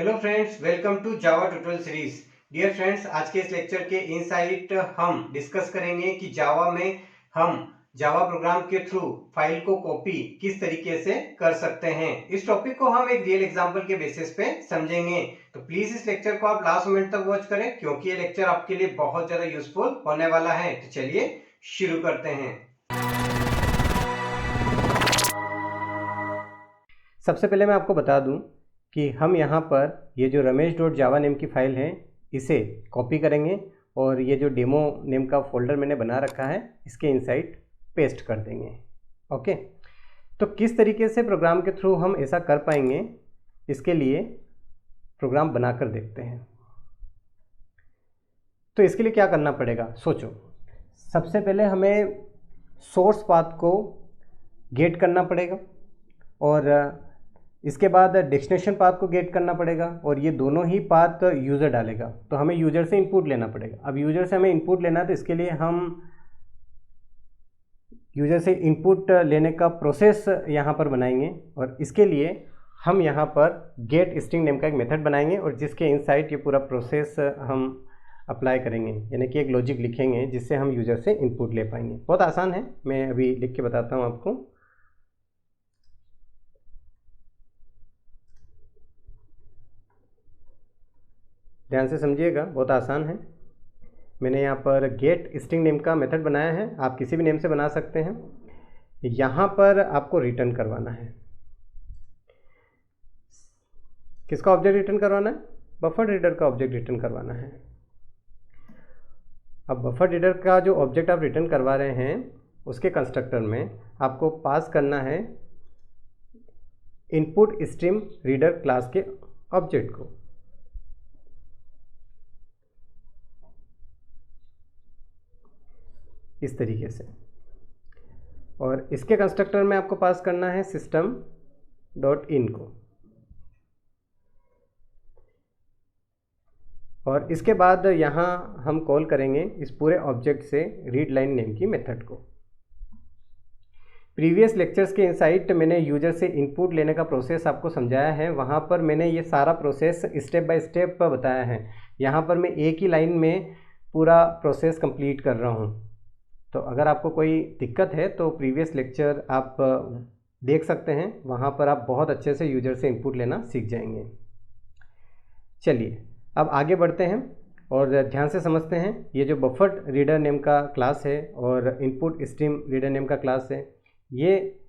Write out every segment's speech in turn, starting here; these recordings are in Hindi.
Hello friends, welcome to Java tutorial series. Dear friends, आज के इस लेक्चर के इनसाइट हम डिस्कस करेंगे कि जावा में हम जावा प्रोग्राम के थ्रू फाइल को कॉपी किस तरीके से कर सकते हैं। इस टॉपिक को हम एक रियल एग्जांपल के बेसिस पे समझेंगे, तो प्लीज इस लेक्चर को आप लास्ट मोमेंट तक वॉच करें क्योंकि ये लेक्चर आपके लिए बहुत ज्यादा यूजफुल होने वाला है। तो चलिए शुरू करते हैं। सबसे पहले मैं आपको बता दूं कि हम यहाँ पर ये जो ramesh.java नेम की फाइल है इसे कॉपी करेंगे और ये जो डेमो नेम का फोल्डर मैंने बना रखा है इसके इनसाइड पेस्ट कर देंगे। ओके, तो किस तरीके से प्रोग्राम के थ्रू हम ऐसा कर पाएंगे, इसके लिए प्रोग्राम बनाकर देखते हैं। तो इसके लिए क्या करना पड़ेगा, सोचो। सबसे पहले हमें सोर्स पाथ को गेट करना पड़ेगा और इसके बाद डेस्टिनेशन पाथ को गेट करना पड़ेगा और ये दोनों ही पाथ यूज़र डालेगा, तो हमें यूज़र से इनपुट लेना पड़ेगा। अब यूज़र से हमें इनपुट लेना है तो इसके लिए हम यूज़र से इनपुट लेने का प्रोसेस यहाँ पर बनाएंगे और इसके लिए हम यहाँ पर गेट स्ट्रिंग नेम का एक मेथड बनाएंगे और जिसके इनसाइड ये पूरा प्रोसेस हम अप्लाई करेंगे, यानी कि एक लॉजिक लिखेंगे जिससे हम यूज़र से इनपुट ले पाएंगे। बहुत आसान है, मैं अभी लिख के बताता हूँ आपको। ध्यान से समझिएगा, बहुत आसान है। मैंने यहाँ पर गेट स्ट्रिंग नेम का मेथड बनाया है, आप किसी भी नेम से बना सकते हैं। यहाँ पर आपको रिटर्न करवाना है, किसका ऑब्जेक्ट रिटर्न करवाना है? बफर रीडर का ऑब्जेक्ट रिटर्न करवाना है। अब बफर रीडर का जो ऑब्जेक्ट आप रिटर्न करवा रहे हैं उसके कंस्ट्रक्टर में आपको पास करना है इनपुट स्ट्रीम रीडर क्लास के ऑब्जेक्ट को। इस तरीके से, और इसके कंस्ट्रक्टर में आपको पास करना है सिस्टम डॉट इन को, और इसके बाद यहाँ हम कॉल करेंगे इस पूरे ऑब्जेक्ट से रीड लाइन नेम की मेथड को। प्रीवियस लेक्चर्स के इनसाइट मैंने यूजर से इनपुट लेने का प्रोसेस आपको समझाया है, वहाँ पर मैंने ये सारा प्रोसेस स्टेप बाय स्टेप बताया है। यहाँ पर मैं एक ही लाइन में पूरा प्रोसेस कंप्लीट कर रहा हूँ, तो अगर आपको कोई दिक्कत है तो प्रीवियस लेक्चर आप देख सकते हैं, वहाँ पर आप बहुत अच्छे से यूजर से इनपुट लेना सीख जाएंगे। चलिए अब आगे बढ़ते हैं और ध्यान से समझते हैं। ये जो बफर रीडर नेम का क्लास है और इनपुट स्ट्रीम रीडर नेम का क्लास है, ये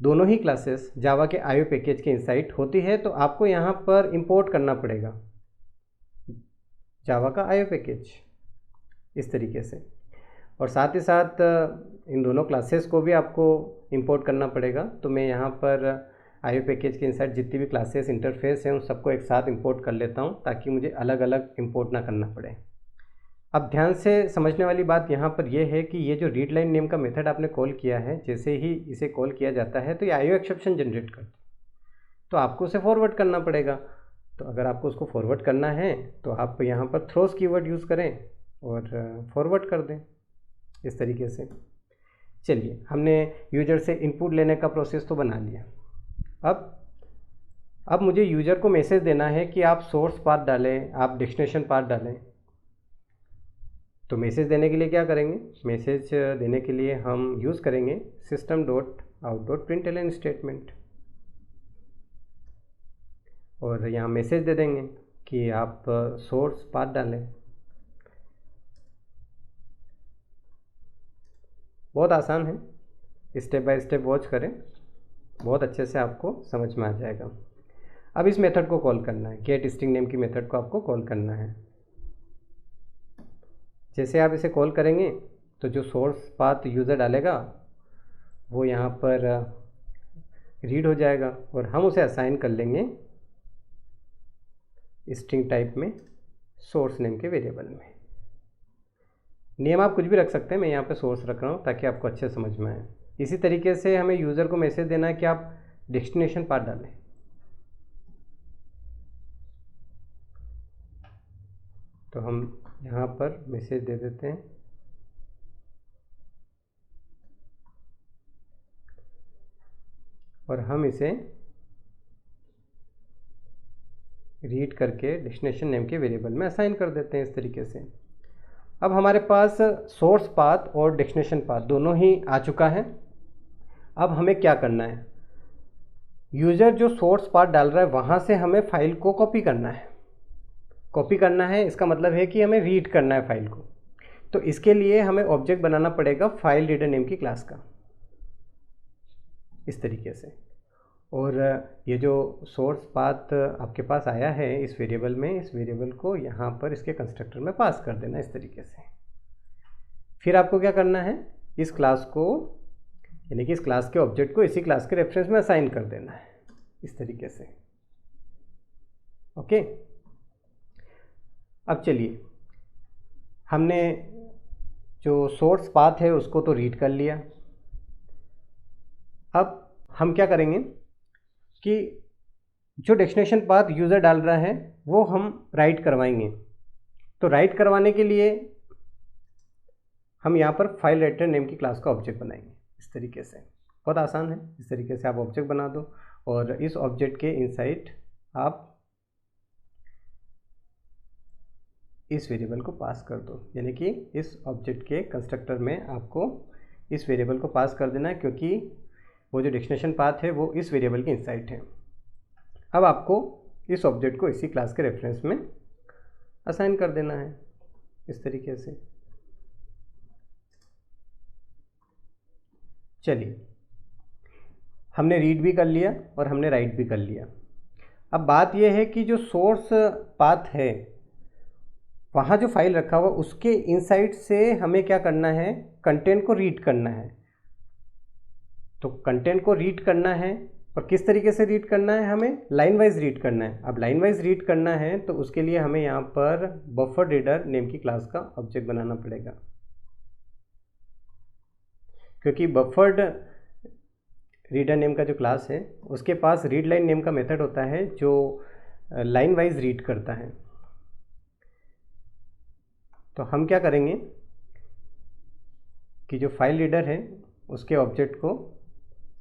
दोनों ही क्लासेस जावा के आईओ पैकेज के इनसाइड होती है, तो आपको यहाँ पर इंपोर्ट करना पड़ेगा जावा का आईओ पैकेज इस तरीके से, और साथ ही साथ इन दोनों क्लासेस को भी आपको इंपोर्ट करना पड़ेगा। तो मैं यहाँ पर आईओ पैकेज के इनसाइड जितनी भी क्लासेस इंटरफेस हैं उन सबको एक साथ इंपोर्ट कर लेता हूँ ताकि मुझे अलग अलग इंपोर्ट ना करना पड़े। अब ध्यान से समझने वाली बात यहाँ पर यह है कि ये जो रीड लाइन नेम का मेथड आपने कॉल किया है, जैसे ही इसे कॉल किया जाता है तो ये आईओ एक्सेप्शन जनरेट करता है, तो आपको उसे फॉरवर्ड करना पड़ेगा। तो अगर आपको उसको फॉरवर्ड करना है तो आप यहाँ पर थ्रोस कीवर्ड यूज़ करें और फॉरवर्ड कर दें इस तरीके से। चलिए, हमने यूजर से इनपुट लेने का प्रोसेस तो बना लिया। अब मुझे यूज़र को मैसेज देना है कि आप सोर्स पाथ डालें, आप डेस्टिनेशन पाथ डालें। तो मैसेज देने के लिए क्या करेंगे? मैसेज देने के लिए हम यूज़ करेंगे system dot out dot println statement, और यहाँ मैसेज दे देंगे कि आप सोर्स पाथ डालें। बहुत आसान है, स्टेप बाय स्टेप वॉच करें, बहुत अच्छे से आपको समझ में आ जाएगा। अब इस मेथड को कॉल करना है, गेट स्ट्रिंग नेम की मेथड को आपको कॉल करना है। जैसे आप इसे कॉल करेंगे तो जो सोर्स पाथ यूज़र डालेगा वो यहाँ पर रीड हो जाएगा और हम उसे असाइन कर लेंगे स्ट्रिंग टाइप में सोर्स नेम के वेरिएबल में। नेम आप कुछ भी रख सकते हैं, मैं यहाँ पे सोर्स रख रहा हूँ ताकि आपको अच्छे समझ में आए। इसी तरीके से हमें यूज़र को मैसेज देना है कि आप डेस्टिनेशन पाथ डालें। तो हम यहाँ पर मैसेज दे देते हैं और हम इसे रीड करके डेस्टिनेशन नेम के वेरिएबल में असाइन कर देते हैं इस तरीके से। अब हमारे पास सोर्स पाथ और डेस्टिनेशन पाथ दोनों ही आ चुका है। अब हमें क्या करना है, यूज़र जो सोर्स पाथ डाल रहा है वहाँ से हमें फाइल को कॉपी करना है। कॉपी करना है इसका मतलब है कि हमें रीड करना है फाइल को। तो इसके लिए हमें ऑब्जेक्ट बनाना पड़ेगा फाइल रीडर नेम की क्लास का इस तरीके से। और ये जो सोर्स पाथ आपके पास आया है इस वेरिएबल में, इस वेरिएबल को यहाँ पर इसके कंस्ट्रक्टर में पास कर देना इस तरीके से। फिर आपको क्या करना है, इस क्लास को यानी कि इस क्लास के ऑब्जेक्ट को इसी क्लास के रेफरेंस में असाइन कर देना है इस तरीके से। ओके, अब चलिए, हमने जो सोर्स पाथ है उसको तो रीड कर लिया। अब हम क्या करेंगे कि जो डेस्टिनेशन पाथ यूज़र डाल रहा है वो हम राइट करवाएंगे। तो राइट करवाने के लिए हम यहाँ पर फाइल राइटर नेम की क्लास का ऑब्जेक्ट बनाएंगे इस तरीके से। बहुत आसान है, इस तरीके से आप ऑब्जेक्ट बना दो और इस ऑब्जेक्ट के इनसाइड आप इस वेरिएबल को पास कर दो, यानी कि इस ऑब्जेक्ट के कंस्ट्रक्टर में आपको इस वेरिएबल को पास कर देना है, क्योंकि वो जो डेस्टिनेशन पाथ है वो इस वेरिएबल के इनसाइड है। अब आपको इस ऑब्जेक्ट को इसी क्लास के रेफरेंस में असाइन कर देना है इस तरीके से। चलिए, हमने रीड भी कर लिया और हमने राइट भी कर लिया। अब बात यह है कि जो सोर्स पाथ है वहाँ जो फाइल रखा हुआ उसके इनसाइड से हमें क्या करना है, कंटेंट को रीड करना है। तो कंटेंट को रीड करना है और किस तरीके से रीड करना है, हमें लाइन वाइज रीड करना है। अब लाइन वाइज रीड करना है तो उसके लिए हमें यहाँ पर बफर रीडर नेम की क्लास का ऑब्जेक्ट बनाना पड़ेगा, क्योंकि बफर्ड रीडर नेम का जो क्लास है उसके पास रीड लाइन नेम का मेथड होता है जो लाइन वाइज रीड करता है। तो हम क्या करेंगे कि जो फाइल रीडर है उसके ऑब्जेक्ट को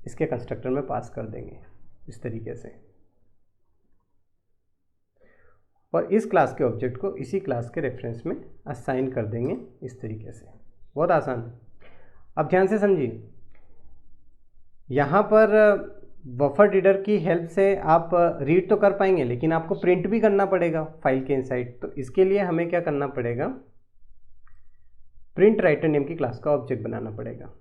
इसके कंस्ट्रक्टर में पास कर देंगे इस तरीके से, और इस क्लास के ऑब्जेक्ट को इसी क्लास के रेफरेंस में असाइन कर देंगे इस तरीके से। बहुत आसान है। अब ध्यान से समझिए, यहाँ पर बफर रीडर की हेल्प से आप रीड तो कर पाएंगे लेकिन आपको प्रिंट भी करना पड़ेगा फाइल के इनसाइड। तो इसके लिए हमें क्या करना पड़ेगा, प्रिंट राइटर नेम की क्लास का ऑब्जेक्ट बनाना पड़ेगा।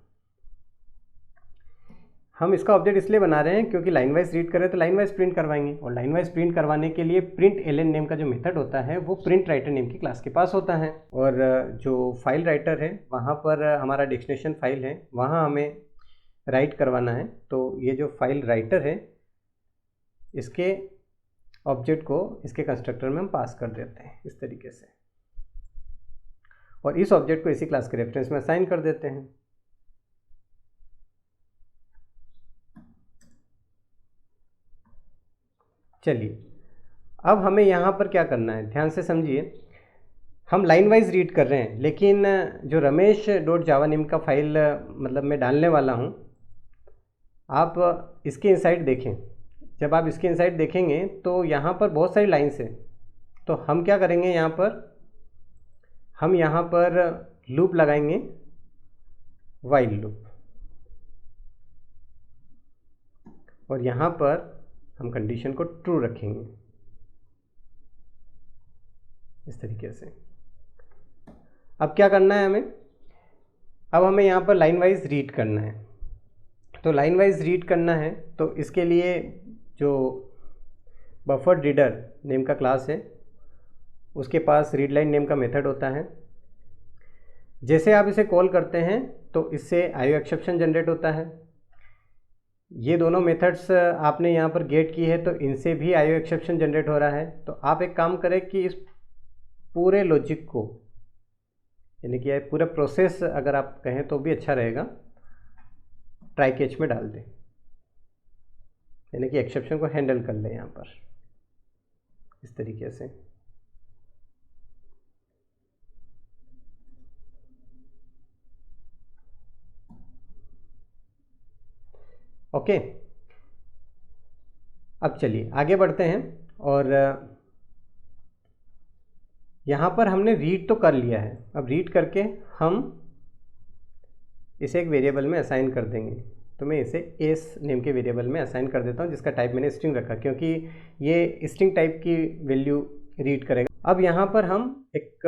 हम इसका ऑब्जेक्ट इसलिए बना रहे हैं क्योंकि लाइन वाइज रीड कर रहे हैं तो लाइन वाइज प्रिंट करवाएंगे, और लाइन वाइज प्रिंट करवाने के लिए प्रिंट एलएन नेम का जो मेथड होता है वो प्रिंट राइटर नेम की क्लास के पास होता है। और जो फाइल राइटर है वहाँ पर हमारा डेस्टिनेशन फाइल है, वहाँ हमें राइट करवाना है। तो ये जो फाइल राइटर है इसके ऑब्जेक्ट को इसके कंस्ट्रक्टर में हम पास कर देते हैं इस तरीके से, और इस ऑब्जेक्ट को इसी क्लास के रेफरेंस में असाइन कर देते हैं। चलिए, अब हमें यहाँ पर क्या करना है, ध्यान से समझिए। हम लाइन वाइज रीड कर रहे हैं लेकिन जो रमेश डॉट जावा नेम का फाइल मतलब मैं डालने वाला हूँ, आप इसके इनसाइड देखें। जब आप इसके इनसाइड देखेंगे तो यहाँ पर बहुत सारी लाइन्स हैं। तो हम क्या करेंगे, हम यहाँ पर लूप लगाएंगे, वाइल लूप, और यहाँ पर हम कंडीशन को ट्रू रखेंगे इस तरीके से। अब क्या करना है हमें, अब हमें यहाँ पर लाइन वाइज रीड करना है। तो लाइन वाइज रीड करना है तो इसके लिए जो बफर रीडर नेम का क्लास है उसके पास रीड लाइन नेम का मेथड होता है। जैसे आप इसे कॉल करते हैं तो इससे आईओ एक्सेप्शन जनरेट होता है। ये दोनों मेथड्स आपने यहाँ पर गेट की है तो इनसे भी आईओ एक्सेप्शन जनरेट हो रहा है। तो आप एक काम करें कि इस पूरे लॉजिक को, यानी कि पूरा प्रोसेस अगर आप कहें तो भी अच्छा रहेगा, ट्राई कैच में डाल दें, यानी कि एक्सेप्शन को हैंडल कर लें यहाँ पर इस तरीके से। ओके, अब चलिए आगे बढ़ते हैं और यहाँ पर हमने रीड तो कर लिया है, अब रीड करके हम इसे एक वेरिएबल में असाइन कर देंगे। तो मैं इसे एस नेम के वेरिएबल में असाइन कर देता हूँ, जिसका टाइप मैंने स्ट्रिंग रखा, क्योंकि ये स्ट्रिंग टाइप की वैल्यू रीड करेगा। अब यहाँ पर हम एक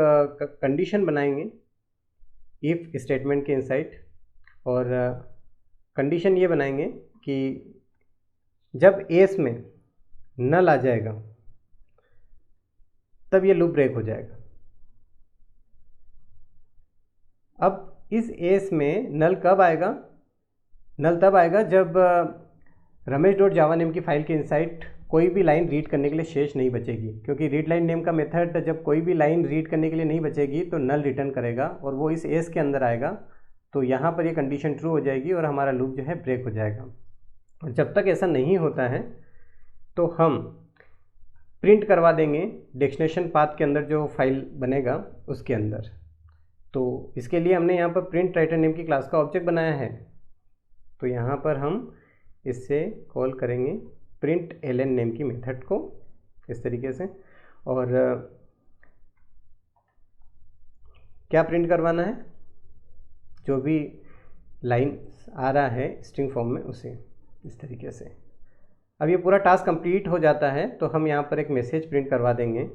कंडीशन बनाएंगे इफ स्टेटमेंट के इनसाइड, और कंडीशन ये बनाएंगे कि जब एस में नल आ जाएगा तब ये लूप ब्रेक हो जाएगा। अब इस एस में नल कब आएगा? नल तब आएगा जब ramesh.java नेम की फाइल के इनसाइड कोई भी लाइन रीड करने के लिए शेष नहीं बचेगी, क्योंकि रीड लाइन नेम का मेथड जब कोई भी लाइन रीड करने के लिए नहीं बचेगी तो नल रिटर्न करेगा और वो इस एस के अंदर आएगा। तो यहाँ पर ये कंडीशन ट्रू हो जाएगी और हमारा लूप जो है ब्रेक हो जाएगा। और जब तक ऐसा नहीं होता है तो हम प्रिंट करवा देंगे डेस्टिनेशन पाथ के अंदर जो फाइल बनेगा उसके अंदर। तो इसके लिए हमने यहाँ पर प्रिंट राइटर नेम की क्लास का ऑब्जेक्ट बनाया है। तो यहाँ पर हम इससे कॉल करेंगे प्रिंट ln नेम की मेथड को इस तरीके से। और क्या प्रिंट करवाना है? जो भी लाइन आ रहा है स्ट्रिंग फॉर्म में उसे इस तरीके से। अब ये पूरा टास्क कंप्लीट हो जाता है तो हम यहाँ पर एक मैसेज प्रिंट करवा देंगे।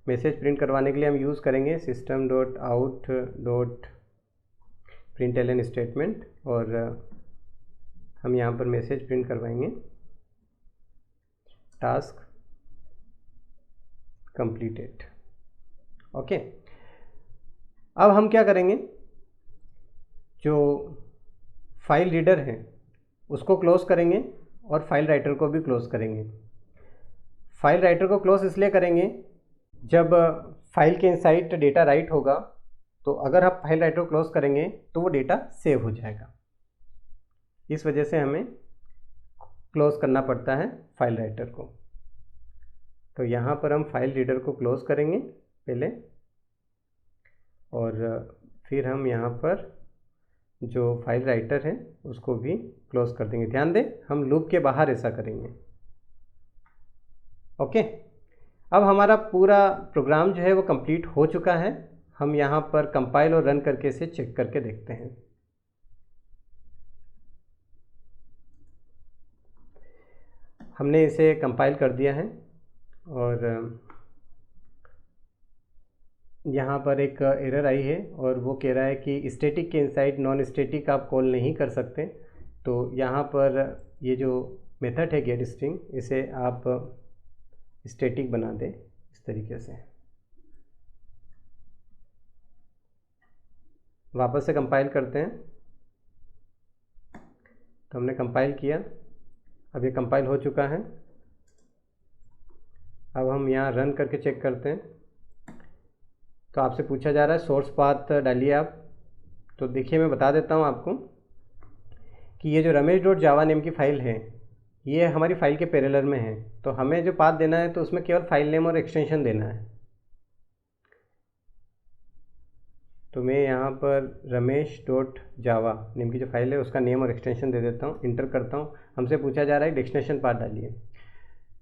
मैसेज प्रिंट करवाने के लिए हम यूज़ करेंगे system.out.println स्टेटमेंट, और हम यहाँ पर मैसेज प्रिंट करवाएंगे टास्क कंप्लीटेड। ओके, अब हम क्या करेंगे, जो फाइल रीडर है उसको क्लोज करेंगे और फाइल राइटर को भी क्लोज करेंगे। फाइल राइटर को क्लोज इसलिए करेंगे जब फाइल के इनसाइड डेटा राइट होगा तो अगर आप फाइल राइटर को क्लोज करेंगे तो वो डेटा सेव हो जाएगा। इस वजह से हमें क्लोज करना पड़ता है फाइल राइटर को। तो यहाँ पर हम फाइल रीडर को क्लोज करेंगे पहले, और फिर हम यहाँ पर जो फाइल राइटर है उसको भी क्लोज कर देंगे। ध्यान दें, हम लूप के बाहर ऐसा करेंगे। ओके, अब हमारा पूरा प्रोग्राम जो है वो कंप्लीट हो चुका है। हम यहाँ पर कंपाइल और रन करके इसे चेक करके देखते हैं। हमने इसे कंपाइल कर दिया है और यहाँ पर एक एरर आई है और वो कह रहा है कि स्टैटिक के इनसाइड नॉन स्टैटिक आप कॉल नहीं कर सकते। तो यहाँ पर ये जो मेथड है गेट स्ट्रिंग, इसे आप स्टैटिक बना दें इस तरीके से। वापस से कंपाइल करते हैं। तो हमने कंपाइल किया, अब ये कंपाइल हो चुका है। अब हम यहाँ रन करके चेक करते हैं। तो आपसे पूछा जा रहा है सोर्स पाथ डालिए आप। तो देखिए, मैं बता देता हूँ आपको कि ये जो ramesh.java नेम की फ़ाइल है ये हमारी फ़ाइल के पैरेलल में है। तो हमें जो पाथ देना है तो उसमें केवल फाइल नेम और एक्सटेंशन देना है। तो मैं यहाँ पर ramesh.java नेम की जो फाइल है उसका नेम और एक्सटेंशन दे देता हूँ, इंटर करता हूँ। हमसे पूछा जा रहा है डेस्टिनेशन पाथ डालिए।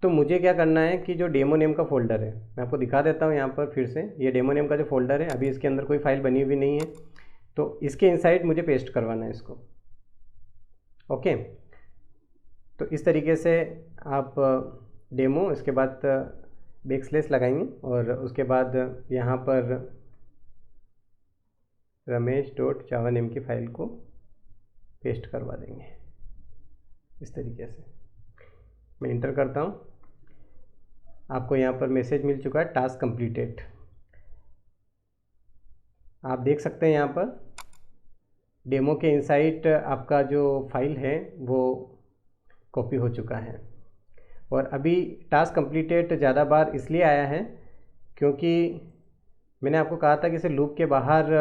तो मुझे क्या करना है कि जो डेमो नेम का फ़ोल्डर है, मैं आपको दिखा देता हूँ यहाँ पर फिर से। ये डेमो नेम का जो फ़ोल्डर है, अभी इसके अंदर कोई फाइल बनी हुई नहीं है, तो इसके इनसाइड मुझे पेस्ट करवाना है इसको। ओके, तो इस तरीके से आप डेमो, इसके बाद बैकस्लैश लगाएंगे और उसके बाद यहाँ पर ramesh.java नेम की फ़ाइल को पेस्ट करवा देंगे इस तरीके से। मैं इंटर करता हूँ, आपको यहाँ पर मैसेज मिल चुका है टास्क कंप्लीटेड। आप देख सकते हैं यहाँ पर डेमो के इनसाइड आपका जो फाइल है वो कॉपी हो चुका है। और अभी टास्क कंप्लीटेड ज़्यादा बार इसलिए आया है क्योंकि मैंने आपको कहा था कि इसे लूप के बाहर,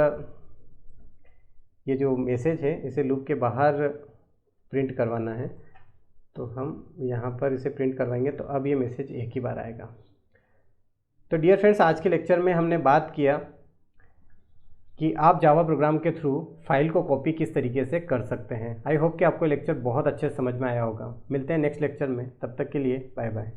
ये जो मैसेज है इसे लूप के बाहर प्रिंट करवाना है। तो हम यहाँ पर इसे प्रिंट करवाएंगे तो अब ये मैसेज एक ही बार आएगा। तो डियर फ्रेंड्स, आज के लेक्चर में हमने बात किया कि आप जावा प्रोग्राम के थ्रू फाइल को कॉपी किस तरीके से कर सकते हैं। आई होप कि आपको लेक्चर बहुत अच्छे से समझ में आया होगा। मिलते हैं नेक्स्ट लेक्चर में, तब तक के लिए बाय बाय।